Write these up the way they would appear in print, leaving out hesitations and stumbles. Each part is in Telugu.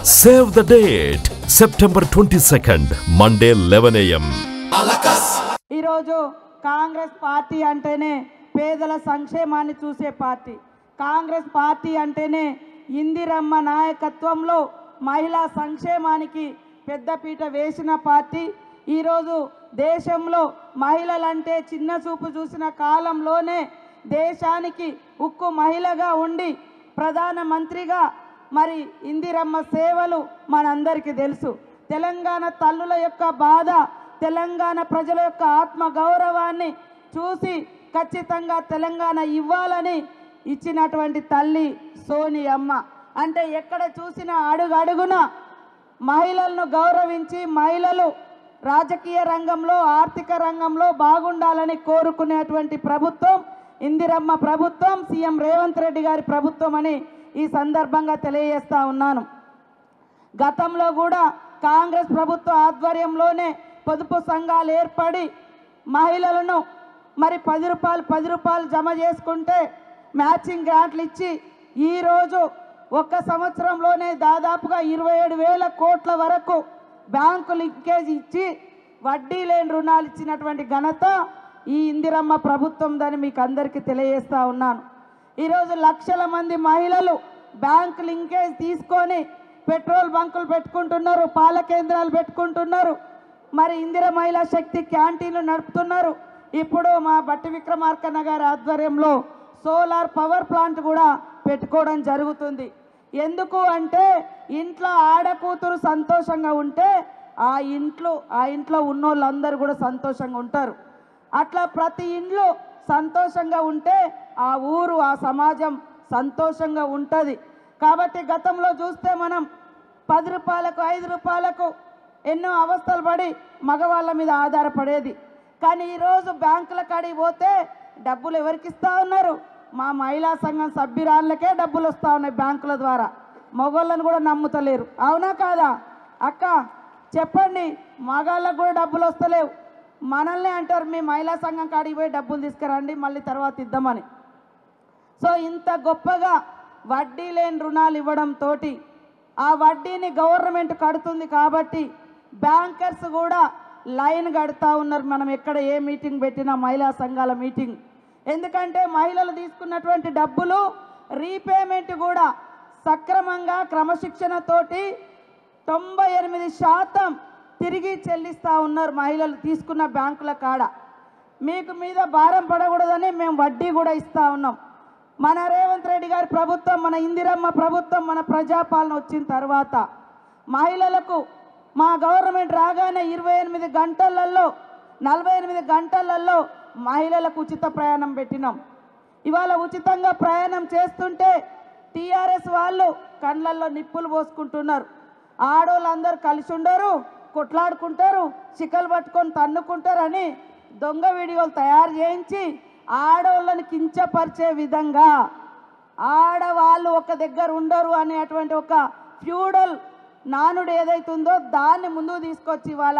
Save the date, September 22nd, Monday 11 AM. ఈరోజు కాంగ్రెస్ పార్టీ అంటేనే పేదల సంక్షేమాన్ని చూసే పార్టీ. కాంగ్రెస్ పార్టీ అంటేనే ఇందిరమ్మ నాయకత్వంలో మహిళా సంక్షేమానికి పెద్దపీట వేసిన పార్టీ. ఈరోజు దేశంలో మహిళలంటే చిన్న చూపు చూసిన కాలంలోనే దేశానికి ఉక్కు మహిళగా ఉండి ప్రధానమంత్రిగా మరి ఇందిరమ్మ సేవలు మనందరికీ తెలుసు. తెలంగాణ తల్లుల యొక్క బాధ, తెలంగాణ ప్రజల యొక్క ఆత్మ గౌరవాన్ని చూసి ఖచ్చితంగా తెలంగాణ ఇవ్వాలని ఇచ్చినటువంటి తల్లి సోనియమ్మ. అంటే ఎక్కడ చూసినా అడుగడుగున మహిళలను గౌరవించి మహిళలు రాజకీయ రంగంలో ఆర్థిక రంగంలో బాగుండాలని కోరుకునేటువంటి ప్రభుత్వం ఇందిరమ్మ ప్రభుత్వం, సీఎం రేవంత్ రెడ్డి గారి ప్రభుత్వం అని ఈ సందర్భంగా తెలియజేస్తా ఉన్నాను. గతంలో కూడా కాంగ్రెస్ ప్రభుత్వ ఆధ్వర్యంలోనే పొదుపు సంఘాలు ఏర్పడి మహిళలను మరి 10 రూపాయలు జమ చేసుకుంటే మ్యాచింగ్ గ్రాంట్లు ఇచ్చి ఈరోజు ఒక్క సంవత్సరంలోనే దాదాపుగా 27,000 కోట్ల వరకు బ్యాంకు లింకేజ్ ఇచ్చి వడ్డీ లేని రుణాలు ఇచ్చినటువంటి ఘనత ఈ ఇందిరమ్మ ప్రభుత్వం దాన్ని మీకు అందరికీ తెలియజేస్తా ఉన్నాను. ఈరోజు లక్షల మంది మహిళలు బ్యాంక్ లింకేజ్ తీసుకొని పెట్రోల్ బంకులు పెట్టుకుంటున్నారు, పాల కేంద్రాలు పెట్టుకుంటున్నారు, మరి ఇందిర మహిళా శక్తి క్యాంటీన్లు నడుపుతున్నారు. ఇప్పుడు మా బట్టి విక్రమార్కన్న గారి ఆధ్వర్యంలో సోలార్ పవర్ ప్లాంట్ కూడా పెట్టుకోవడం జరుగుతుంది. ఎందుకు అంటే ఇంట్లో ఆడకూతురు సంతోషంగా ఉంటే ఆ ఇంట్లో ఉన్నోళ్ళందరూ కూడా సంతోషంగా ఉంటారు. అట్లా ప్రతి ఇంట్లో సంతోషంగా ఉంటే ఆ ఊరు ఆ సమాజం సంతోషంగా ఉంటుంది. కాబట్టి గతంలో చూస్తే మనం 10 రూపాయలకు 5 రూపాయలకు ఎన్నో అవస్థలు పడి మగవాళ్ళ మీద ఆధారపడేది. కానీ ఈరోజు బ్యాంకుల కాడికి పోతే డబ్బులు ఎవరికి ఇస్తూ ఉన్నారు? మా మహిళా సంఘం సభ్యురాళ్ళకే డబ్బులు వస్తూ ఉన్నాయి బ్యాంకుల ద్వారా. మగవాళ్ళను కూడా నమ్ముతలేరు. అవునా కాదా అక్క? చెప్పండి. మగాళ్ళకు కూడా డబ్బులు వస్తలేవు. మనల్ని అంటారు మీ మహిళా సంఘం కాడికి పోయి డబ్బులు తీసుకురండి మళ్ళీ తర్వాత ఇద్దామని. సో ఇంత గొప్పగా వడ్డీ లేని రుణాలు ఇవ్వడంతో ఆ వడ్డీని గవర్నమెంట్ కడుతుంది కాబట్టి బ్యాంకర్స్ కూడా లైన్ కడుతూ ఉన్నారు. మనం ఎక్కడ ఏ మీటింగ్ పెట్టినా మహిళా సంఘాల మీటింగ్. ఎందుకంటే మహిళలు తీసుకున్నటువంటి డబ్బులు రీపేమెంట్ కూడా సక్రమంగా క్రమశిక్షణతోటి 98% తిరిగి చెల్లిస్తూ ఉన్నారు మహిళలు తీసుకున్న బ్యాంకుల కాడ. మీకు మీద భారం పడకూడదని మేము వడ్డీ కూడా ఇస్తూ ఉన్నాం. మన రేవంత్ రెడ్డి గారి ప్రభుత్వం, మన ఇందిరమ్మ ప్రభుత్వం, మన ప్రజాపాలన వచ్చిన తర్వాత మహిళలకు మా గవర్నమెంట్ రాగానే 28 గంటలలో 48 గంటలలో మహిళలకు ఉచిత ప్రయాణం పెట్టినాం. ఇవాళ ఉచితంగా ప్రయాణం చేస్తుంటే టీఆర్ఎస్ వాళ్ళు కళ్ళల్లో నిప్పులు పోసుకుంటున్నారు. ఆడోళ్ళందరూ కలిసి ఉండరు, కొట్లాడుకుంటారు, చిక్కలు పట్టుకొని తన్నుకుంటారని దొంగ వీడియోలు తయారు చేయించి ఆడవాళ్ళని కించపరిచే విధంగా ఆడవాళ్ళు ఒక దగ్గర ఉండరు అనేటువంటి ఒక ఫ్యూడల్ నానుడు ఏదైతుందో దాన్ని ముందుకు తీసుకొచ్చి వాళ్ళ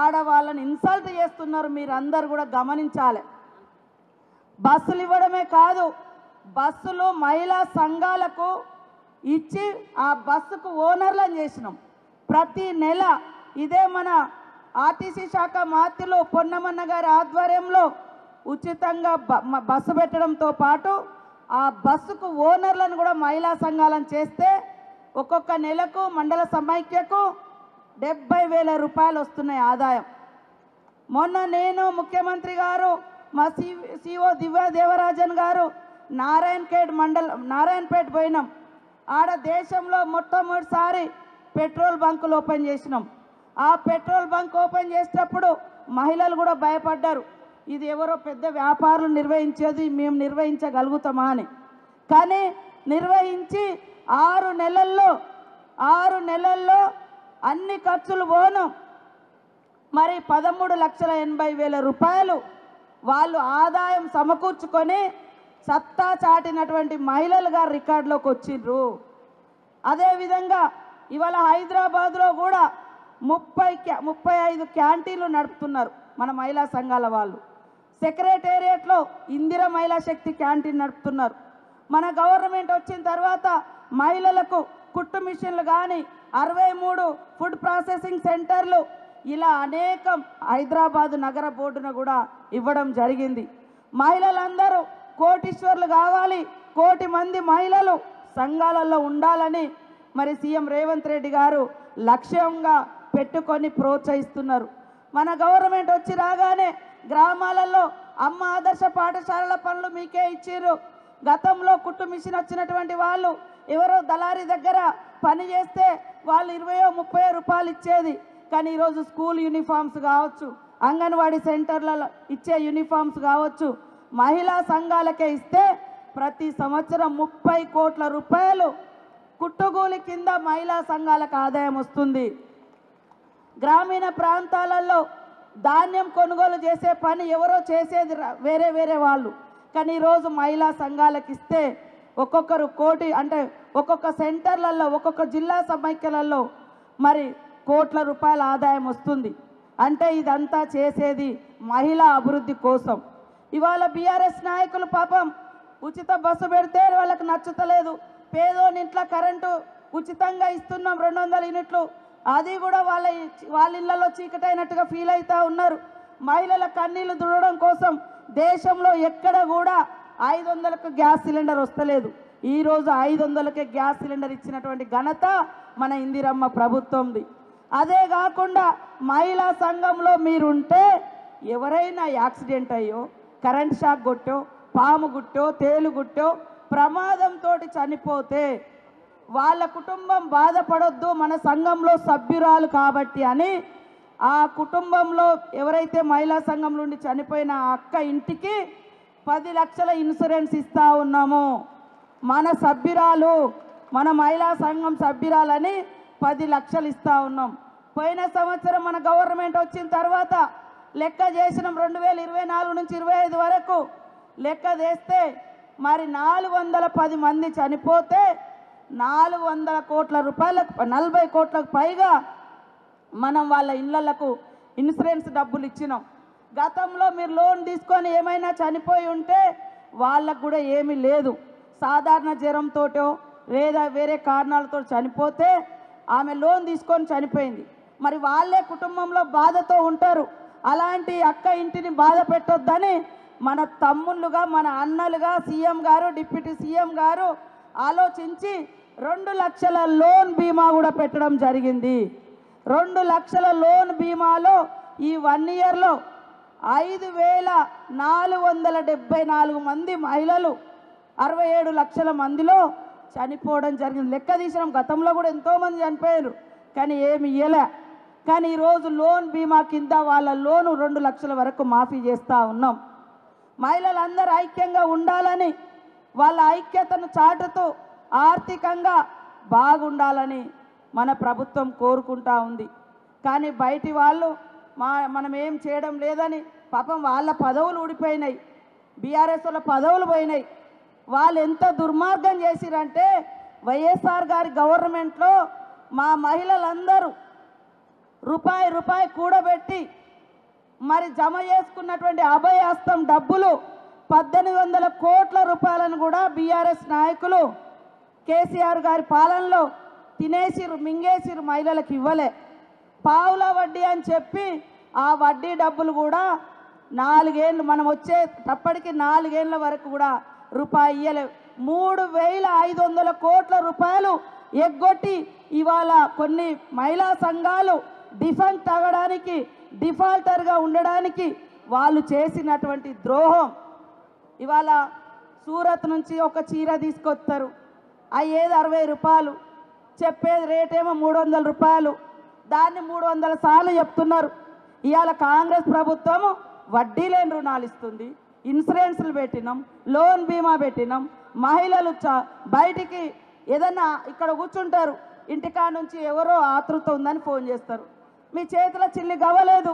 ఆడవాళ్ళని ఇన్సల్ట్ చేస్తున్నారు. మీరందరూ కూడా గమనించాలి. బస్సులు ఇవ్వడమే కాదు, బస్సులు మహిళా సంఘాలకు ఇచ్చి ఆ బస్సుకు ఓనర్లను చేసినాం. ప్రతి నెల ఇదే మన ఆర్టీసీ శాఖ మాత్రులు పొన్నమన్న గారి ఆధ్వర్యంలో ఉచితంగా బస్సు పెట్టడంతో పాటు ఆ బస్సుకు ఓనర్లను కూడా మహిళా సంఘాలను చేస్తే ఒక్కొక్క నెలకు మండల సమైక్యకు 70,000 రూపాయలు వస్తున్నాయి ఆదాయం. మొన్న నేను ముఖ్యమంత్రి గారు మా సిఓ దివ్య దేవరాజన్ గారు నారాయణపేట పోయినాం. ఆడ దేశంలో మొట్టమొదటిసారి పెట్రోల్ బంకులు ఓపెన్ చేసినాం. ఆ పెట్రోల్ బంక్ ఓపెన్ చేసేటప్పుడు మహిళలు కూడా భయపడ్డారు. ఇది ఎవరో పెద్ద వ్యాపారులు నిర్వహించేది, మేము నిర్వహించగలుగుతామా అని. కానీ నిర్వహించి 6 నెలల్లో అన్ని ఖర్చులు పోను మరి 13,80,000 రూపాయలు వాళ్ళు ఆదాయం సమకూర్చుకొని సత్తా చాటినటువంటి మహిళలుగా రికార్డులోకి వచ్చిండ్రు. అదేవిధంగా ఇవాళ హైదరాబాద్లో కూడా 35 క్యాంటీన్లు నడుపుతున్నారు మన మహిళా సంఘాల వాళ్ళు. సెక్రటేరియట్లో ఇందిర మహిళా శక్తి క్యాంటీన్ నడుపుతున్నారు. మన గవర్నమెంట్ వచ్చిన తర్వాత మహిళలకు కుట్టు మిషన్లు కానీ 63 ఫుడ్ ప్రాసెసింగ్ సెంటర్లు ఇలా అనేకం హైదరాబాదు నగర బోర్డున కూడా ఇవ్వడం జరిగింది. మహిళలందరూ కోటీశ్వర్లు కావాలి, 1 కోటి మంది మహిళలు సంఘాలలో ఉండాలని మరి సీఎం రేవంత్ రెడ్డి గారు లక్ష్యంగా పెట్టుకొని ప్రోత్సహిస్తున్నారు. మన గవర్నమెంట్ వచ్చి రాగానే గ్రామాలలో అమ్మ ఆదర్శ పాఠశాలల పనులు మీకే ఇచ్చిర్రు. గతంలో కుట్టు మిషన్ వచ్చినటువంటి వాళ్ళు ఎవరో దళారి దగ్గర పని చేస్తే వాళ్ళు 20-30 రూపాయలు ఇచ్చేది. కానీ ఈరోజు స్కూల్ యూనిఫామ్స్ కావచ్చు, అంగన్వాడీ సెంటర్లలో ఇచ్చే యూనిఫామ్స్ కావచ్చు, మహిళా సంఘాలకే ఇస్తే ప్రతి సంవత్సరం 30 కోట్ల రూపాయలు కుట్టుగూలి కింద మహిళా సంఘాలకు ఆదాయం వస్తుంది. గ్రామీణ ప్రాంతాలలో ధాన్యం కొనుగోలు చేసే పని ఎవరో చేసేది వేరే వాళ్ళు. కానీ ఈరోజు మహిళా సంఘాలకు ఇస్తే ఒక్కొక్కరు కోటి అంటే ఒక్కొక్క సెంటర్లలో ఒక్కొక్క జిల్లా సమైక్యలలో మరి కోట్ల రూపాయల ఆదాయం వస్తుంది. అంటే ఇదంతా చేసేది మహిళా అభివృద్ధి కోసం. ఇవాళ బీఆర్ఎస్ నాయకులు పాపం ఉచిత బస్సు పెడితే వాళ్ళకి నచ్చుతలేదు. పేదోని ఇంట్లో కరెంటు ఉచితంగా ఇస్తున్నాం 200 యూనిట్లు, అది కూడా వాళ్ళ ఇళ్లలో చీకటైనట్టుగా ఫీల్ అవుతూ ఉన్నారు. మహిళల కన్నీళ్లు దుడవడం కోసం దేశంలో ఎక్కడ కూడా 500కు గ్యాస్ సిలిండర్ వస్తలేదు. ఈరోజు 500కే గ్యాస్ సిలిండర్ ఇచ్చినటువంటి ఘనత మన ఇందిరమ్మ ప్రభుత్వంది. అదే కాకుండా మహిళా సంఘంలో మీరుంటే ఎవరైనా యాక్సిడెంట్ అయ్యో, కరెంట్ షాక్ కొట్టో, పాము గుట్టో, తేలు గుట్టో ప్రమాదంతో చనిపోతే వాళ్ళ కుటుంబం బాధపడొద్దు, మన సంఘంలో సభ్యురాలు కాబట్టి అని ఆ కుటుంబంలో ఎవరైతే మహిళా సంఘం నుండి చనిపోయిన ఆ అక్క ఇంటికి 10 లక్షల ఇన్సూరెన్స్ ఇస్తూ ఉన్నాము. మన సభ్యురాలు, మన మహిళా సంఘం సభ్యురాలని 10 లక్షలు ఇస్తూ ఉన్నాం. పోయిన సంవత్సరం మన గవర్నమెంట్ వచ్చిన తర్వాత లెక్క చేసినాం, 2024 నుంచి 25 వరకు లెక్క చేస్తే మరి 410 మంది చనిపోతే 400 కోట్ల రూపాయలకు 40 కోట్లకు పైగా మనం వాళ్ళ ఇళ్లకు ఇన్సూరెన్స్ డబ్బులు ఇచ్చినాం. గతంలో మీరు లోన్ తీసుకొని ఏమైనా చనిపోయి ఉంటే వాళ్ళకు కూడా ఏమీ లేదు, సాధారణ జ్వరంతోటో లేదా వేరే కారణాలతో చనిపోతే ఆమె లోన్ తీసుకొని చనిపోయింది. మరి వాళ్ళే కుటుంబంలో బాధతో ఉంటారు. అలాంటి అక్క ఇంటిని బాధ పెట్టొద్దని మన తమ్ముళ్ళుగా మన అన్నలుగా సీఎం గారు డిప్యూటీ సీఎం గారు ఆలోచించి 2 లక్షల లోన్ బీమా కూడా పెట్టడం జరిగింది. 2 లక్షల లోన్ బీమాలో ఈ 1 ఇయర్లో 5,474 మంది మహిళలు 67 లక్షల మందిలో చనిపోవడం జరిగింది. లెక్క తీసినాం, గతంలో కూడా ఎంతోమంది చనిపోయారు కానీ ఏమి ఇయ్యలే. కానీ ఈరోజు లోన్ బీమా కింద వాళ్ళ లోను 2 లక్షల వరకు మాఫీ చేస్తూ ఉన్నాం. మహిళలందరూ ఐక్యంగా ఉండాలని, వాళ్ళ ఐక్యతను చాటుతూ ఆర్థికంగా బాగుండాలని మన ప్రభుత్వం కోరుకుంటా ఉంది. కానీ బయటి వాళ్ళు మనం ఏం చేయడం లేదని పాపం వాళ్ళ పదవులు ఊడిపోయినాయి, బీఆర్ఎస్ వాళ్ళ పదవులు పోయినాయి. వాళ్ళు ఎంత దుర్మార్గం చేసిరంటే వైఎస్ఆర్ గారి గవర్నమెంట్లో మా మహిళలందరూ రూపాయి కూడబెట్టి మరి జమ చేసుకున్నటువంటి అభయహస్తం డబ్బులు 1800 కోట్ల రూపాయలను కూడా బీఆర్ఎస్ నాయకులు కేసీఆర్ గారి పాలనలో తినేసిరు, మింగేసిరు, మహిళలకు ఇవ్వలే. పావుల వడ్డీ అని చెప్పి ఆ వడ్డీ డబ్బులు కూడా 4 ఏళ్ళు మనం వచ్చేటప్పటికి 4 ఏళ్ళ వరకు కూడా రూపాయి ఇయ్యలేవు. 3,500 కోట్ల రూపాయలు ఎగ్గొట్టి ఇవాళ కొన్ని మహిళా సంఘాలు డిఫాల్ట్ అవ్వడానికి, డిఫాల్టర్గా ఉండడానికి వాళ్ళు చేసినటువంటి ద్రోహం. ఇవాళ సూరత్ నుంచి ఒక చీర తీసుకొస్తారు, అయ్యేది 60 రూపాయలు, చెప్పేది రేటేమో 300 రూపాయలు, దాన్ని 300 సార్లు చెప్తున్నారు. ఇవాళ కాంగ్రెస్ ప్రభుత్వము వడ్డీ లేని రుణాలు ఇస్తుంది, ఇన్సూరెన్స్లు పెట్టినాం, లోన్ బీమా పెట్టినాం. మహిళలు బయటికి ఏదన్నా ఇక్కడ కూర్చుంటారు, ఇంటికా నుంచి ఎవరో ఆతృత ఉందని ఫోన్ చేస్తారు, మీ చేతిలో చిల్లి గవ్వలేదు,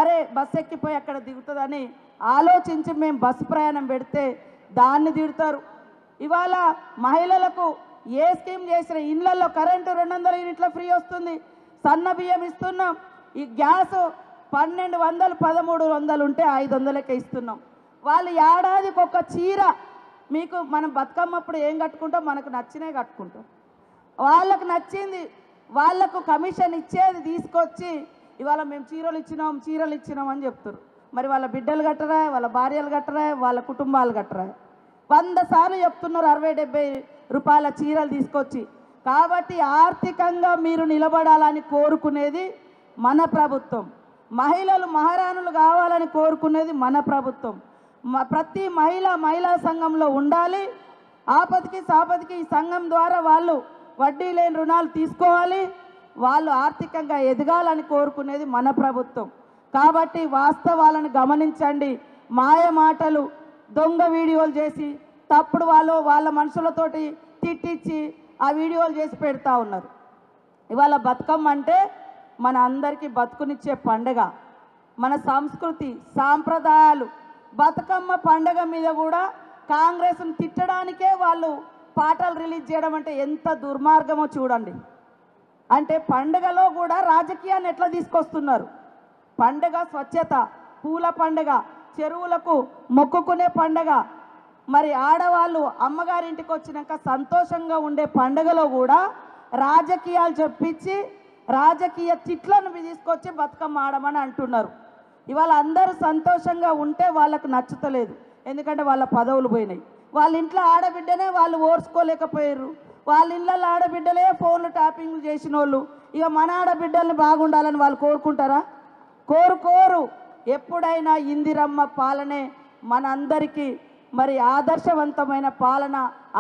అరే బస్సు ఎక్కిపోయి అక్కడ దిగుతుందని ఆలోచించి మేము బస్సు ప్రయాణం పెడితే దాన్ని తిడతారు. ఇవాళ మహిళలకు ఏ స్కీమ్ చేసిన ఇళ్లలో కరెంటు 200 యూనిట్ల ఫ్రీ వస్తుంది, సన్న బియ్యం ఇస్తున్నాం, ఈ గ్యాసు 1200 1300 ఉంటే 500కే ఇస్తున్నాం. వాళ్ళు ఏడాదికి ఒక చీర, మీకు మనం బతుకమ్మప్పుడు ఏం కట్టుకుంటాం, మనకు నచ్చినే కట్టుకుంటాం. వాళ్ళకు నచ్చింది, వాళ్లకు కమిషన్ ఇచ్చేది తీసుకొచ్చి ఇవాళ మేము చీరలు ఇచ్చినాం అని చెప్తారు. మరి వాళ్ళ బిడ్డలు కట్టరా, వాళ్ళ భార్యలు కట్టరా, వాళ్ళ కుటుంబాలు కట్టరా? 100 సార్లు చెప్తున్నారు 60-70 రూపాయల చీరలు తీసుకొచ్చి. కాబట్టి ఆర్థికంగా మీరు నిలబడాలని కోరుకునేది మన ప్రభుత్వం. మహిళలు మహారాణులు కావాలని కోరుకునేది మన ప్రభుత్వం. ప్రతి మహిళా సంఘంలో ఉండాలి. ఆపదకి సాపదకి ఈ సంఘం ద్వారా వాళ్ళు వడ్డీ లేని రుణాలు తీసుకోవాలి. వాళ్ళు ఆర్థికంగా ఎదగాలని కోరుకునేది మన ప్రభుత్వం. కాబట్టి వాస్తవాలను గమనించండి. మాయ మాటలు, దొంగ వీడియోలు చేసి తప్పుడు వాళ్ళ మనుషులతోటి తిట్టించి ఆ వీడియోలు చేసి పెడతా ఉన్నారు. ఇవాళ బతుకమ్మ అంటే మన అందరికీ బతుకునిచ్చే పండుగ, మన సంస్కృతి సాంప్రదాయాలు. బతుకమ్మ పండుగ మీద కూడా కాంగ్రెస్ను తిట్టడానికే వాళ్ళు పాటలు రిలీజ్ చేయడం అంటే ఎంత దుర్మార్గమో చూడండి. అంటే పండుగలో కూడా రాజకీయాన్ని ఎట్లా తీసుకొస్తున్నారు. పండుగ స్వచ్ఛత, పూల పండుగ, చెరువులకు మొక్కుకునే పండుగ. మరి ఆడవాళ్ళు అమ్మగారింటికి వచ్చినాక సంతోషంగా ఉండే పండుగలో కూడా రాజకీయాలు చెప్పించి రాజకీయ తిట్లను తీసుకొచ్చి బతుకమ్మ ఆడమని అంటున్నారు. ఇవాళ అందరూ సంతోషంగా ఉంటే వాళ్ళకు నచ్చుతలేదు. ఎందుకంటే వాళ్ళ పదవులు పోయినాయి. వాళ్ళ ఇంట్లో ఆడబిడ్డనే వాళ్ళు ఓర్చుకోలేకపోయారు. వాళ్ళ ఇళ్ళల్లో ఆడబిడ్డలే ఫోన్లు ట్యాపింగ్లు చేసిన వాళ్ళు ఇక మన ఆడబిడ్డల్ని బాగుండాలని వాళ్ళు కోరుకుంటారా? కోరుకోరు. ఎప్పుడైనా ఇందిరమ్మ పాలనే మనందరికీ మరి ఆదర్శవంతమైన పాలన,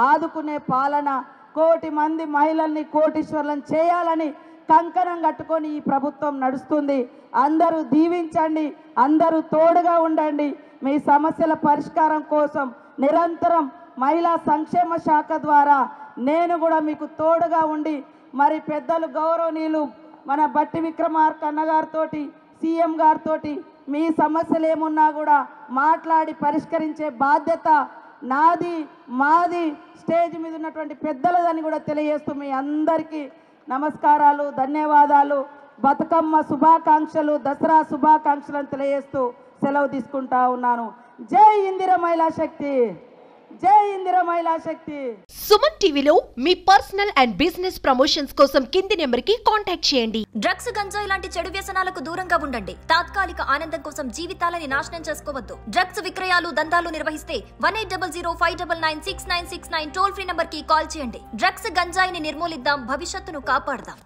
ఆదుకునే పాలన, 1,00,00,000 మంది మహిళల్ని కోటీశ్వర్లను చేయాలని కంకణం కట్టుకొని ఈ ప్రభుత్వం నడుస్తుంది. అందరూ దీవించండి, అందరూ తోడుగా ఉండండి. మీ సమస్యల పరిష్కారం కోసం నిరంతరం మహిళా సంక్షేమ శాఖ ద్వారా నేను కూడా మీకు తోడుగా ఉండి మరి పెద్దలు గౌరవనీయులు మన బట్టి విక్రమార్క అన్నగారితో, సీఎం గారితో మీ సమస్యలు ఏమున్నా కూడా మాట్లాడి పరిష్కరించే బాధ్యత నాది, మాది. స్టేజ్ మీద ఉన్నటువంటి పెద్దలదని కూడా తెలియజేస్తూ మీ అందరికీ నమస్కారాలు, ధన్యవాదాలు, బతుకమ్మ శుభాకాంక్షలు, దసరా శుభాకాంక్షలను తెలియజేస్తూ సెలవు తీసుకుంటా ఉన్నాను. జై ఇందిర మహిళా శక్తి, జై ఇందిర మహిళా శక్తి. సుమన్ టీవీలో మీ పర్సనల్ అండ్ బిజినెస్ ప్రమోషన్స్ కోసం కింది నెంబర్కి కాంటాక్ట్ చేయండి. డ్రగ్స్, గంజాయి లాంటి చెడు వ్యసనాలకు దూరంగా ఉండండి. తాత్కాలిక ఆనందం కోసం జీవితాలని నాశనం చేసుకోవద్దు. డ్రగ్స్ విక్రయాలు, దందాలు నిర్వహిస్తే 180059969969 టోల్ ఫ్రీ నంబర్ కి కాల్ చేయండి. డ్రగ్స్, గంజాయిని నిర్మూలిద్దాం, భవిష్యత్తును కాపాడదాం.